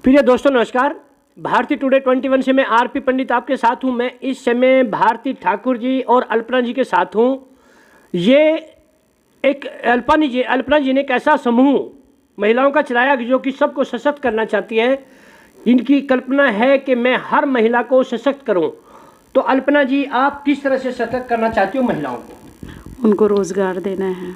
प्रिय दोस्तों नमस्कार। भारतीय टुडे 21 से मैं आरपी पंडित आपके साथ हूं। मैं इस समय भारती ठाकुर जी और अल्पना जी के साथ हूं। ये एक अल्पना जी ने एक ऐसा समूह महिलाओं का चलाया जो कि सबको सशक्त करना चाहती है। इनकी कल्पना है कि मैं हर महिला को सशक्त करूं। तो अल्पना जी, आप किस तरह से सशक्त करना चाहती हो महिलाओं को? उनको रोज़गार देना है,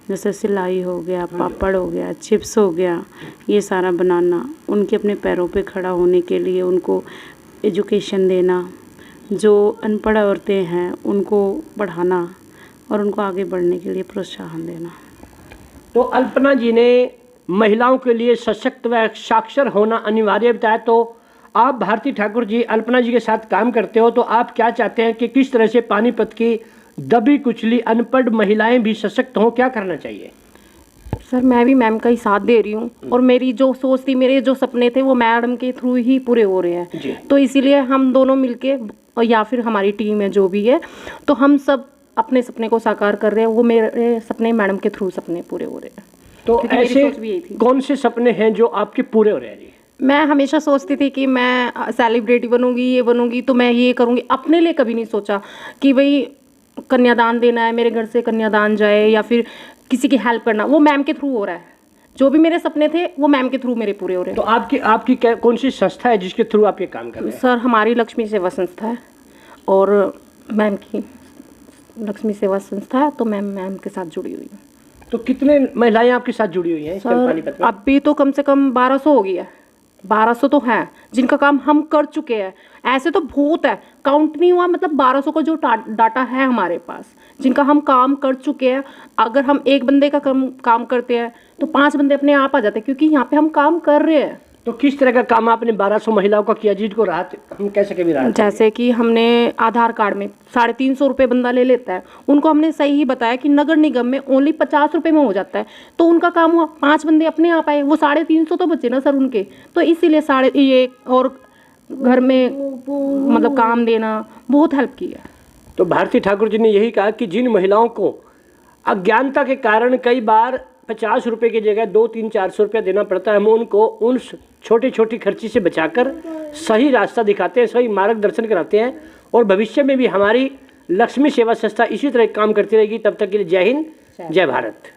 जैसे सिलाई हो गया, पापड़ हो गया, चिप्स हो गया, ये सारा बनाना, उनके अपने पैरों पे खड़ा होने के लिए उनको एजुकेशन देना, जो अनपढ़ औरतें हैं उनको पढ़ाना और उनको आगे बढ़ने के लिए प्रोत्साहन देना। तो अल्पना जी ने महिलाओं के लिए सशक्त व साक्षर होना अनिवार्य बताया। तो आप भारती ठाकुर जी अल्पना जी के साथ काम करते हो, तो आप क्या चाहते हैं कि किस तरह से पानीपत की दबी कुचली अनपढ़ महिलाएं भी सशक्त हों? क्या करना चाहिए? सर, मैं भी मैम का ही साथ दे रही हूँ और मेरी जो सोच थी, मेरे जो सपने थे वो मैडम के थ्रू ही पूरे हो रहे हैं। तो इसीलिए हम दोनों मिलके या फिर हमारी टीम है जो भी है, तो हम सब अपने सपने को साकार कर रहे हैं। वो मेरे सपने मैडम के थ्रू सपने पूरे हो रहे हैं। तो ऐसे कौन से सपने हैं जो आपके पूरे हो रहे हैं? मैं हमेशा सोचती थी कि मैं सेलिब्रिटी बनूंगी, ये बनूंगी, तो मैं ये करूंगी। अपने लिए कभी नहीं सोचा कि भाई कन्यादान देना है, मेरे घर से कन्यादान जाए या फिर किसी की हेल्प करना। वो मैम के थ्रू हो रहा है। जो भी मेरे सपने थे वो मैम के थ्रू मेरे पूरे हो रहे हैं। तो आपकी कौन सी संस्था है जिसके थ्रू आप ये काम कर रहे हैं? सर, हमारी लक्ष्मी सेवा संस्था है और मैम की लक्ष्मी सेवा संस्था है, तो मैम के साथ जुड़ी हुई हूँ। तो कितने महिलाएं आपके साथ जुड़ी हुई हैं सर, अभी तो कम से कम 1200 हो गई है। 1200 तो हैं जिनका काम हम कर चुके हैं। ऐसे तो बहुत है, काउंट नहीं हुआ। मतलब 1200 का जो डाटा है हमारे पास, जिनका हम काम कर चुके हैं। अगर हम एक बंदे का काम करते हैं तो 5 बंदे अपने आप आ जाते हैं, क्योंकि यहाँ पे हम काम कर रहे हैं। तो किस तरह का काम आपने 1200 महिलाओं का किया जिनको राहत हम कह सके भी राहत? जैसे कि हमने आधार कार्ड में 350 रुपये बंदा ले लेता है, उनको हमने सही ही बताया कि नगर निगम में ओनली 50 रुपये में हो जाता है। तो उनका काम हुआ, 5 बंदे अपने आप आए, वो 350 तो बचे ना सर उनके। तो इसीलिए ये और घर में मतलब काम देना, बहुत हेल्प की है। तो भारती ठाकुर जी ने यही कहा कि जिन महिलाओं को अज्ञानता के कारण कई बार 50 रुपये की जगह 200-300-400 रुपया देना पड़ता है, हम उनको उन छोटी छोटी खर्ची से बचाकर सही रास्ता दिखाते हैं, सही मार्गदर्शन कराते हैं। और भविष्य में भी हमारी लक्ष्मी सेवा संस्था इसी तरह काम करती रहेगी। तब तक के लिए जय हिंद, जय भारत।